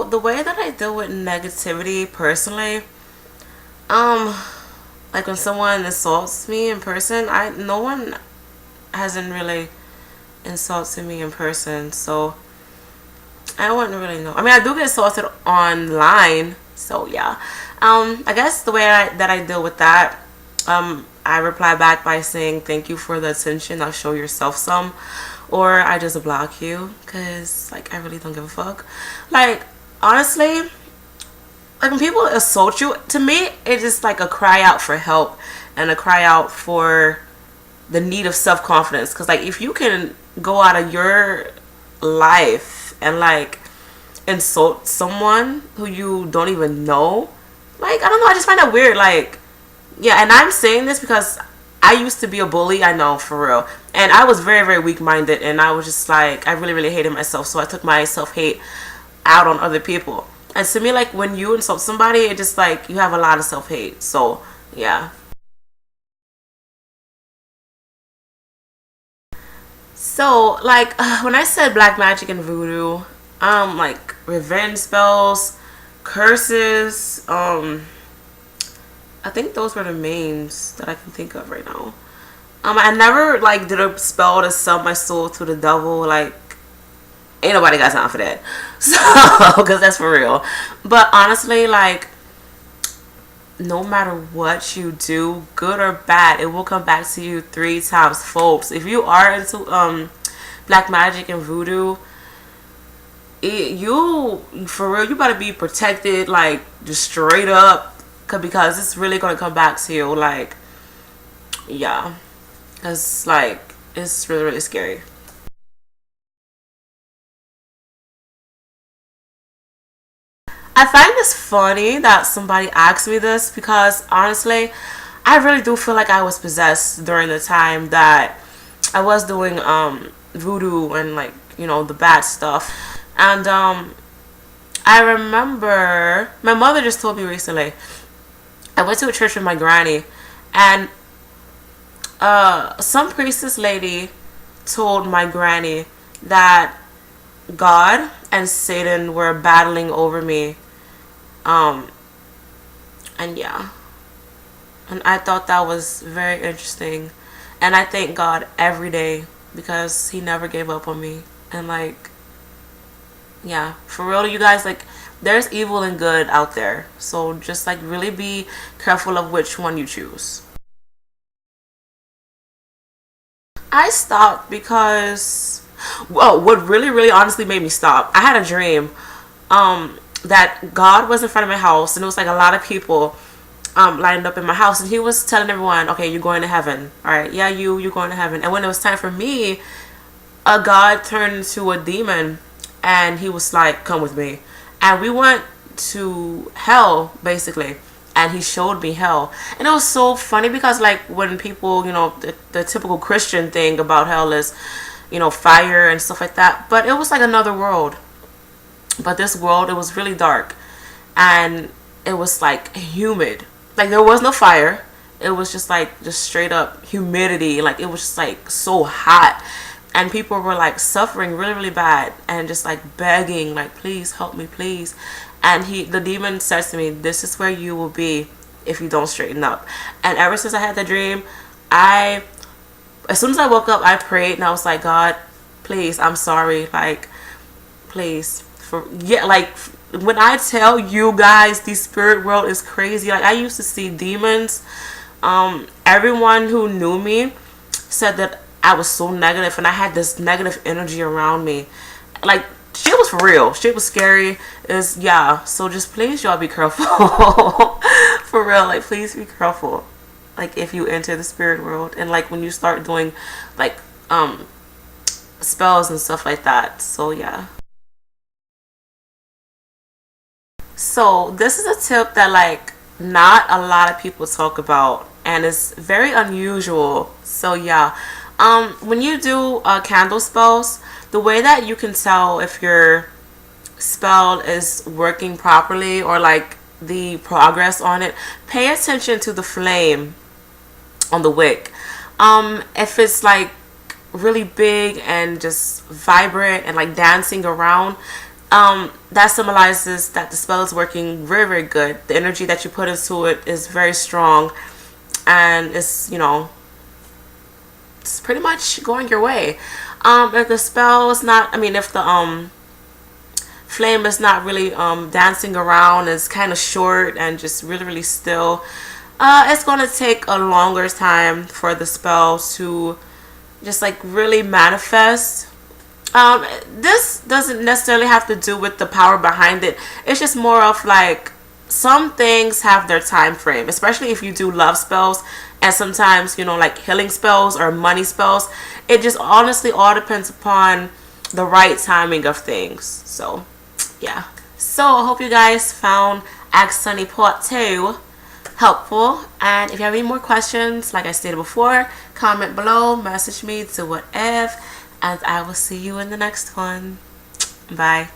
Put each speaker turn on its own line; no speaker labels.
So the way that I deal with negativity personally, um, like when someone insults me in person, I no one hasn't really insulted me in person, so I wouldn't really know. I mean, I do get insulted online, so yeah. I guess the way that I deal with that, I reply back by saying thank you for the attention. I'll show yourself some, or I just block you because like I really don't give a fuck. Like honestly, like when people assault you, to me it's just like a cry out for help and a cry out for the need of self-confidence. Because like if you can go out of your life and like insult someone who you don't even know, like I don't know, I just find that weird. Like yeah, and I'm saying this because I used to be a bully, I know, for real, and I was very very weak-minded, and I was just like I really really hated myself, so I took my self-hate out on other people. And to me, like when you insult somebody, it just like you have a lot of self-hate. So yeah. So like when I said black magic and voodoo, like revenge spells, curses, I think those were the mains that I can think of right now. I never like did a spell to sell my soul to the devil. Like ain't nobody got time for that. So because that's for real. But honestly, like no matter what you do, good or bad, it will come back to you three times, folks. If you are into black magic and voodoo, you for real, you better be protected, like just straight up, because it's really gonna come back to you. Like yeah, it's like it's really really scary. I find this funny that somebody asked me this because honestly, I really do feel like I was possessed during the time that I was doing voodoo and like the bad stuff. And I remember my mother just told me recently. I went to a church with my granny, and some priestess lady told my granny that God and Satan were battling over me. Um, and yeah, and I thought that was very interesting, and I thank God every day because He never gave up on me. And like, yeah, for real, you guys, like, there's evil and good out there, so just like really be careful of which one you choose. I stopped because, well, what really, really honestly made me stop, I had a dream that God was in front of my house, and it was like a lot of people lined up in my house, and He was telling everyone, okay, you're going to heaven. All right, yeah, you're going to heaven. And when it was time for me, a God turned into a demon, and He was like, come with me. And we went to hell, basically. And He showed me hell. And it was so funny because, like, when people, the typical Christian thing about hell is, fire and stuff like that. But it was like another world. But this world, it was really dark. And it was, like, humid. Like, there was no fire. It was just, like, just straight up humidity. Like, it was just, like, so hot. And people were, like, suffering really, really bad. And just, like, begging, like, please help me, please. And the demon says to me, this is where you will be if you don't straighten up. And ever since I had the dream, as soon as I woke up, I prayed and I was like, God, please, I'm sorry. Like, please. Like, when I tell you guys, the spirit world is crazy. Like, I used to see demons. Everyone who knew me said that I was so negative and I had this negative energy around me. Like, shit was for real. Shit was scary. Yeah. So just please, y'all, be careful. For real. Like, please be careful. Like, if you enter the spirit world and like when you start doing like spells and stuff like that. So yeah. So this is a tip that like not a lot of people talk about, and it's very unusual. So yeah. When you do candle spells, the way that you can tell if your spell is working properly or like the progress on it, pay attention to the flame on the wick. If it's like really big and just vibrant and like dancing around, that symbolizes that the spell is working very, very good. The energy that you put into it is very strong, and it's, you know, it's pretty much going your way. If the spell is not, I mean, if the flame is not really dancing around, it's kind of short and just really, really still, it's going to take a longer time for the spell to just like really manifest. This doesn't necessarily have to do with the power behind it. It's just more of like, some things have their time frame, especially if you do love spells, and sometimes, you know, like healing spells or money spells. It just honestly all depends upon the right timing of things. So yeah, so I hope you guys found Ask Sunnie Part 2 helpful, and if you have any more questions, like I stated before, comment below, message me to whatever, and I will see you in the next one. Bye.